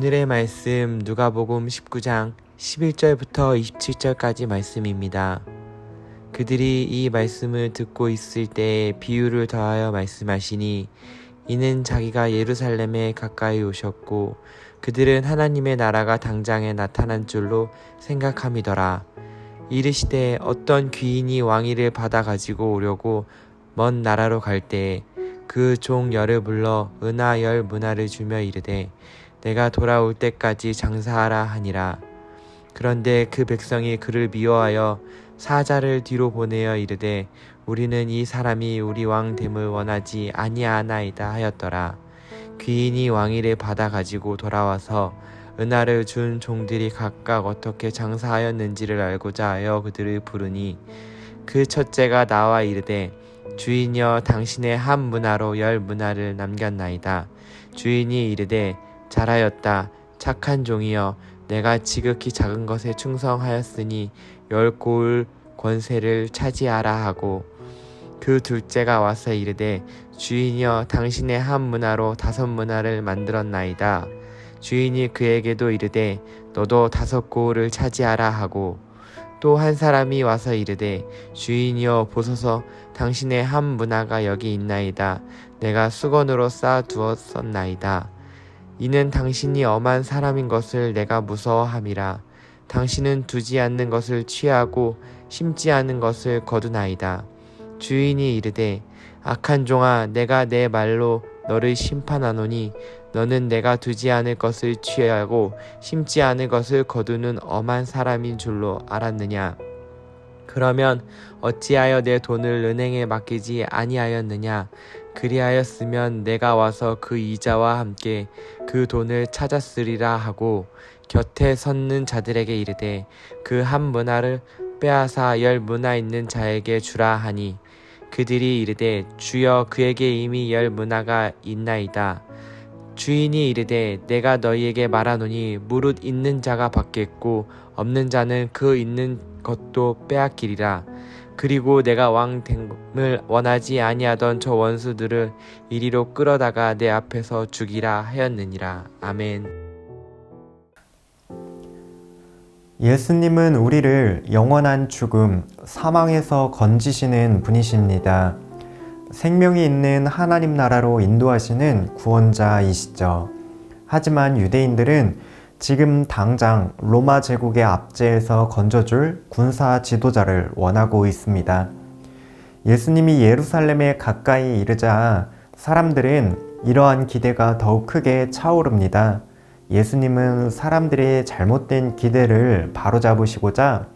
오늘의 말씀 누가복음 19장 11절부터 27절까지 말씀입니다. 그들이 이 말씀을 듣고 있을 때에 비유를 더하여 말씀하시니 이는 자기가 예루살렘에 가까이 오셨고 그들은 하나님의 나라가 당장에 나타난 줄로 생각함이더라. 이르시되 어떤 귀인이 왕위를 받아 가지고 오려고 먼 나라로 갈 때에 그 종 열을 불러 은하 10문화를 주며 이르되 내가 돌아올 때까지 장사하라 하니라. 그런데 그 백성이 그를 미워하여 사자를 뒤로 보내어 이르되 우리는 이 사람이 우리 왕 됨을 원하지 아니하나이다 하였더라. 귀인이 왕위를 받아 가지고 돌아와서 은하를 준 종들이 각각 어떻게 장사하였는지를 알고자 하여 그들을 부르니 그 첫째가 나와 이르되 주인이여 당신의 한 문화로 10문화를 남겼나이다. 주인이 이르되 잘하였다. 착한 종이여 내가 지극히 작은 것에 충성하였으니 10고을 권세를 차지하라 하고 그 둘째가 와서 이르되 주인이여 당신의 한 문화로 5문화를 만들었나이다. 주인이 그에게도 이르되 너도 5고을을 차지하라 하고 또 한 사람이 와서 이르되 주인이여 보소서 당신의 한 문화가 여기 있나이다. 내가 수건으로 쌓아 두었었나이다. 이는 당신이 엄한 사람인 것을 내가 무서워함이라. 당신은 두지 않는 것을 취하고 심지 않은 것을 거두나이다. 주인이 이르되 악한 종아 내가 내 말로 너를 심판하노니 너는 내가 두지 않을 것을 취하고 심지 않을 것을 거두는 엄한 사람인 줄로 알았느냐. 그러면 어찌하여 내 돈을 은행에 맡기지 아니하였느냐. 그리하였으면 내가 와서 그 이자와 함께 그 돈을 찾았으리라 하고 곁에 섰는 자들에게 이르되 그 한 문화를 빼앗아 10문화 있는 자에게 주라 하니 그들이 이르되 주여 그에게 이미 10문화가 있나이다. 주인이 이르되 내가 너희에게 말하노니 무릇 있는 자가 받겠고 없는 자는 그 있는 것도 빼앗기리라. 그리고 내가 왕 됨을 원하지 아니하던 저 원수들을 이리로 끌어다가 내 앞에서 죽이라 하였느니라. 아멘. 예수님은 우리를 영원한 죽음, 사망에서 건지시는 분이십니다. 생명이 있는 하나님 나라로 인도하시는 구원자이시죠. 하지만 유대인들은 지금 당장 로마 제국의 압제에서 건져줄 군사 지도자를 원하고 있습니다. 예수님이 예루살렘에 가까이 이르자 사람들은 이러한 기대가 더욱 크게 차오릅니다. 예수님은 사람들의 잘못된 기대를 바로잡으시고자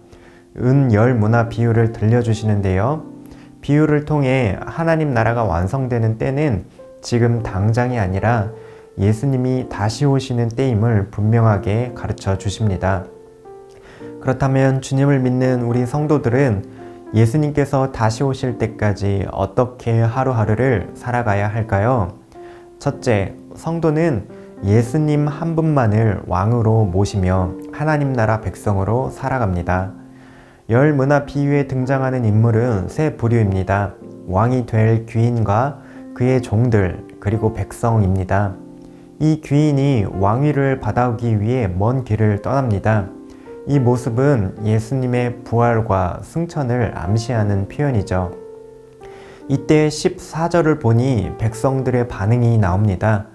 은 10문화 비유를 들려주시는데요. 비유를 통해 하나님 나라가 완성되는 때는 지금 당장이 아니라 예수님이 다시 오시는 때임을 분명하게 가르쳐 주십니다. 그렇다면 주님을 믿는 우리 성도들은 예수님께서 다시 오실 때까지 어떻게 하루하루를 살아가야 할까요? 첫째, 성도는 예수님 한 분만을 왕으로 모시며 하나님 나라 백성으로 살아갑니다. 10문화 비유에 등장하는 인물은 세 부류입니다. 왕이 될 귀인과 그의 종들, 그리고 백성입니다. 이 귀인이 왕위를 받아오기 위해 먼 길을 떠납니다. 이 모습은 예수님의 부활과 승천을 암시하는 표현이죠. 이때 14절을 보니 백성들의 반응이 나옵니다.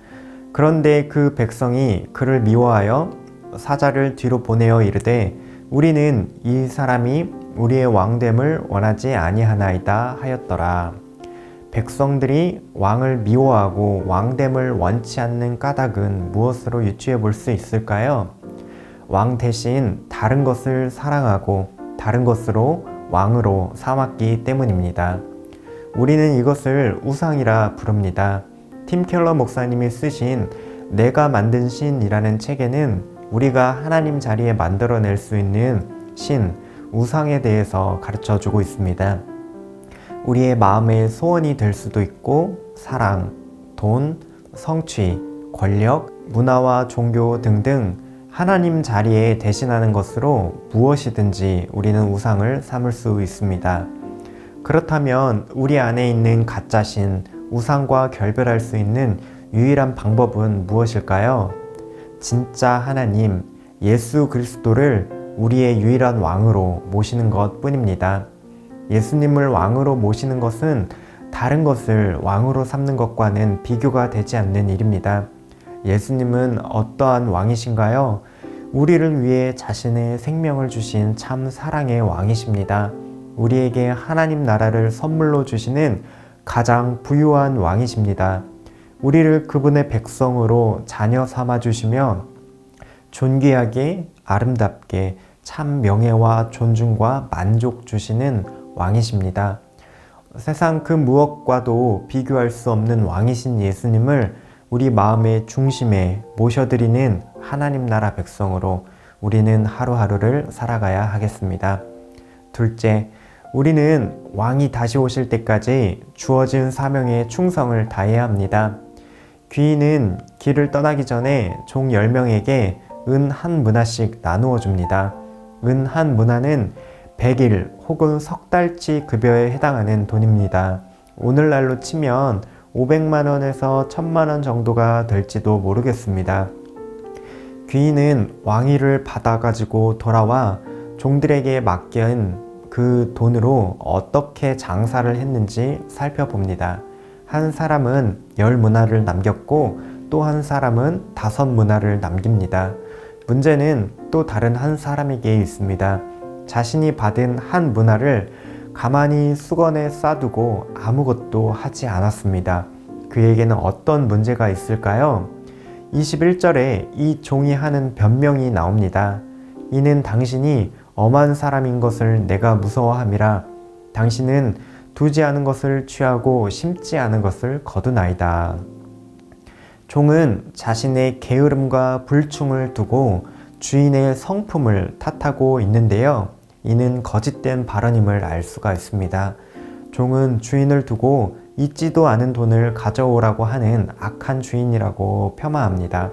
그런데 그 백성이 그를 미워하여 사자를 뒤로 보내어 이르되 우리는 이 사람이 우리의 왕됨을 원하지 아니하나이다 하였더라. 백성들이 왕을 미워하고 왕됨을 원치 않는 까닭은 무엇으로 유추해 볼 수 있을까요? 왕 대신 다른 것을 사랑하고 다른 것으로 왕으로 삼았기 때문입니다. 우리는 이것을 우상이라 부릅니다. 팀 켈러 목사님이 쓰신 내가 만든 신이라는 책에는 우리가 하나님 자리에 만들어낼 수 있는 신, 우상에 대해서 가르쳐주고 있습니다. 우리의 마음의 소원이 될 수도 있고 사랑, 돈, 성취, 권력, 문화와 종교 등등 하나님 자리에 대신하는 것으로 무엇이든지 우리는 우상을 삼을 수 있습니다. 그렇다면 우리 안에 있는 가짜신, 우상과 결별할 수 있는 유일한 방법은 무엇일까요? 진짜 하나님 예수 그리스도를 우리의 유일한 왕으로 모시는 것 뿐입니다. 예수님을 왕으로 모시는 것은 다른 것을 왕으로 삼는 것과는 비교가 되지 않는 일입니다. 예수님은 어떠한 왕이신가요? 우리를 위해 자신의 생명을 주신 참 사랑의 왕이십니다. 우리에게 하나님 나라를 선물로 주시는 가장 부유한 왕이십니다. 우리를 그분의 백성으로 자녀 삼아 주시며 존귀하게 아름답게 참 명예와 존중과 만족 주시는 왕이십니다. 세상 그 무엇과도 비교할 수 없는 왕이신 예수님을 우리 마음의 중심에 모셔드리는 하나님 나라 백성으로 우리는 하루하루를 살아가야 하겠습니다. 둘째, 우리는 왕이 다시 오실 때까지 주어진 사명에 충성을 다해야 합니다. 귀인은 길을 떠나기 전에 종 10명에게 은 한 문화씩 나누어 줍니다. 은 한 문화는 100일 혹은 석 달치 급여에 해당하는 돈입니다. 오늘날로 치면 500만 원에서 1000만 원 정도가 될지도 모르겠습니다. 귀인은 왕위를 받아가지고 돌아와 종들에게 맡긴 그 돈으로 어떻게 장사를 했는지 살펴봅니다. 한 사람은 10문화를 남겼고 또 한 사람은 5문화를 남깁니다. 문제는 또 다른 한 사람에게 있습니다. 자신이 받은 한 문화를 가만히 수건에 싸두고 아무것도 하지 않았습니다. 그에게는 어떤 문제가 있을까요? 21절에 이 종이 하는 변명이 나옵니다. 이는 당신이 엄한 사람인 것을 내가 무서워함이라. 당신은 두지 않은 것을 취하고 심지 않은 것을 거두나이다. 종은 자신의 게으름과 불충을 두고 주인의 성품을 탓하고 있는데요. 이는 거짓된 발언임을 알 수가 있습니다. 종은 주인을 두고 있지도 않은 돈을 가져오라고 하는 악한 주인이라고 폄하합니다.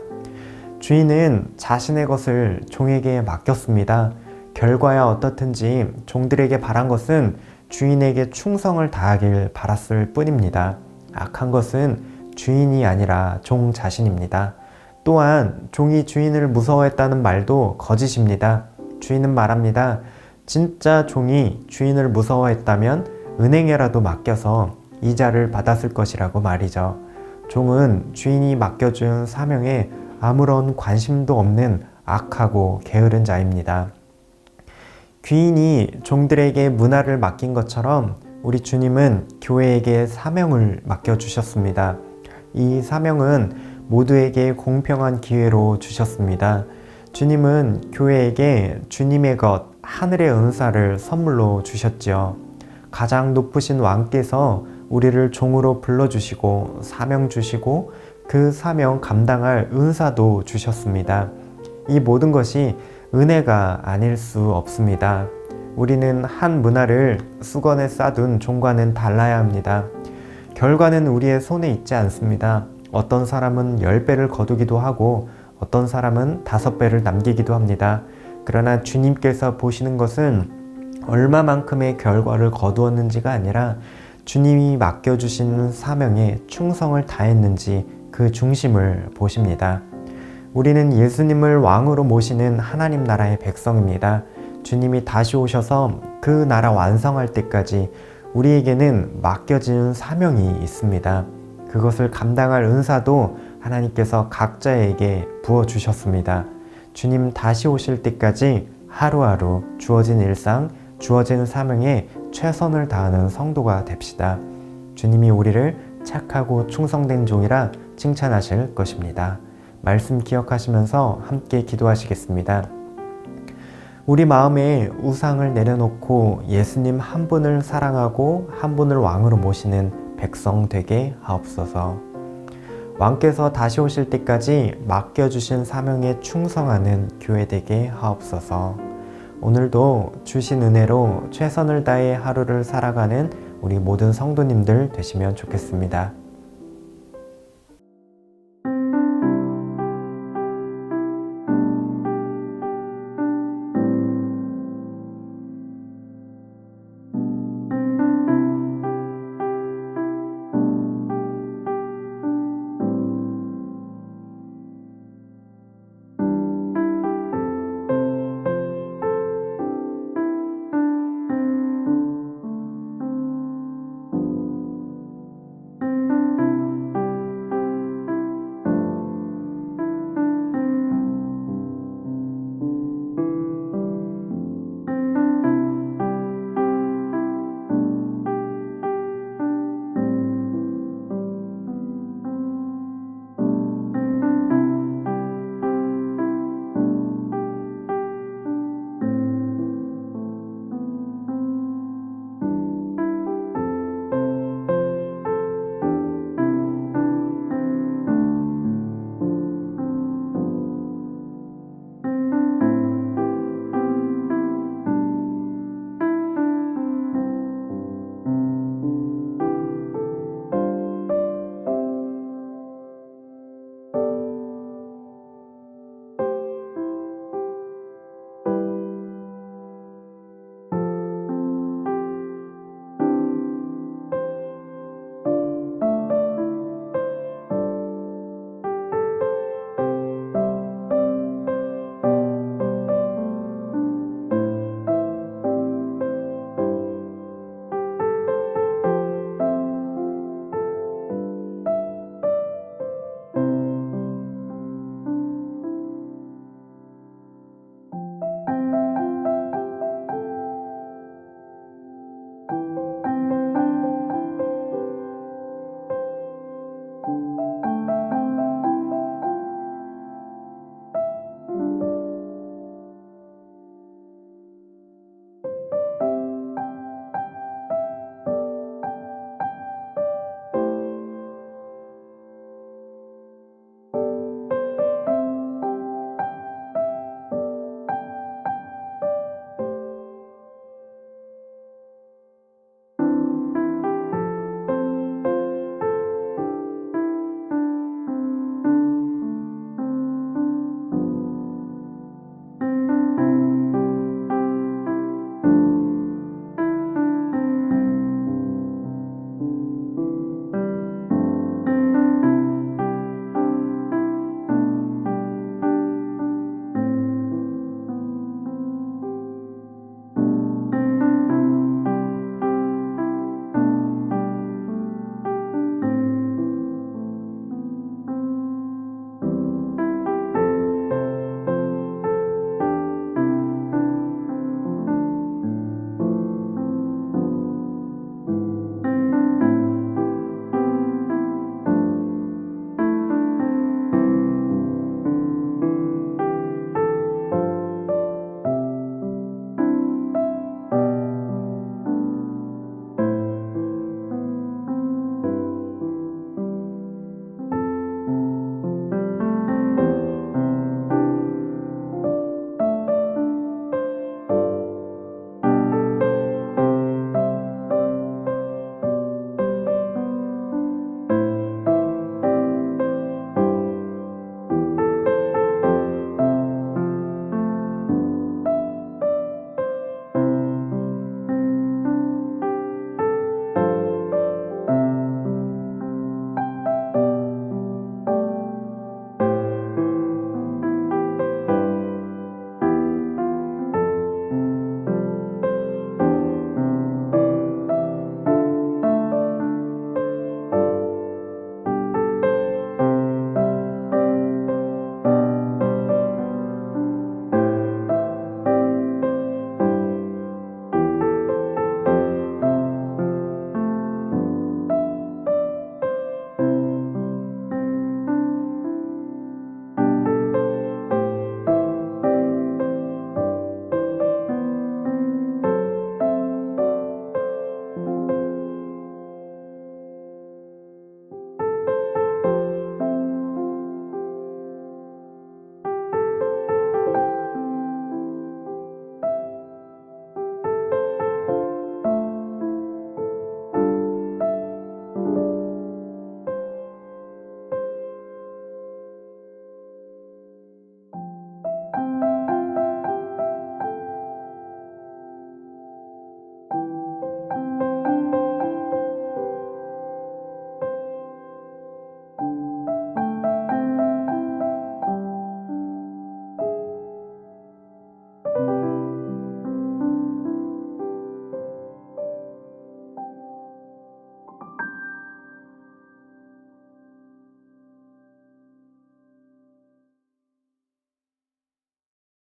주인은 자신의 것을 종에게 맡겼습니다. 결과야 어떻든지 종들에게 바란 것은 주인에게 충성을 다하길 바랐을 뿐입니다. 악한 것은 주인이 아니라 종 자신입니다. 또한 종이 주인을 무서워했다는 말도 거짓입니다. 주인은 말합니다. 진짜 종이 주인을 무서워했다면 은행에라도 맡겨서 이자를 받았을 것이라고 말이죠. 종은 주인이 맡겨준 사명에 아무런 관심도 없는 악하고 게으른 자입니다. 귀인이 종들에게 문화를 맡긴 것처럼 우리 주님은 교회에게 사명을 맡겨주셨습니다. 이 사명은 모두에게 공평한 기회로 주셨습니다. 주님은 교회에게 주님의 것, 하늘의 은사를 선물로 주셨지요. 가장 높으신 왕께서 우리를 종으로 불러주시고 사명 주시고 그 사명 감당할 은사도 주셨습니다. 이 모든 것이 은혜가 아닐 수 없습니다. 우리는 한 문화를 수건에 싸둔 종과는 달라야 합니다. 결과는 우리의 손에 있지 않습니다. 어떤 사람은 10배를 거두기도 하고 어떤 사람은 5배를 남기기도 합니다. 그러나 주님께서 보시는 것은 얼마만큼의 결과를 거두었는지가 아니라 주님이 맡겨주신 사명에 충성을 다했는지 그 중심을 보십니다. 우리는 예수님을 왕으로 모시는 하나님 나라의 백성입니다. 주님이 다시 오셔서 그 나라 완성할 때까지 우리에게는 맡겨진 사명이 있습니다. 그것을 감당할 은사도 하나님께서 각자에게 부어주셨습니다. 주님 다시 오실 때까지 하루하루 주어진 일상, 주어진 사명에 최선을 다하는 성도가 됩시다. 주님이 우리를 착하고 충성된 종이라 칭찬하실 것입니다. 말씀 기억하시면서 함께 기도하시겠습니다. 우리 마음에 우상을 내려놓고 예수님 한 분을 사랑하고 한 분을 왕으로 모시는 백성 되게 하옵소서. 왕께서 다시 오실 때까지 맡겨주신 사명에 충성하는 교회 되게 하옵소서. 오늘도 주신 은혜로 최선을 다해 하루를 살아가는 우리 모든 성도님들 되시면 좋겠습니다.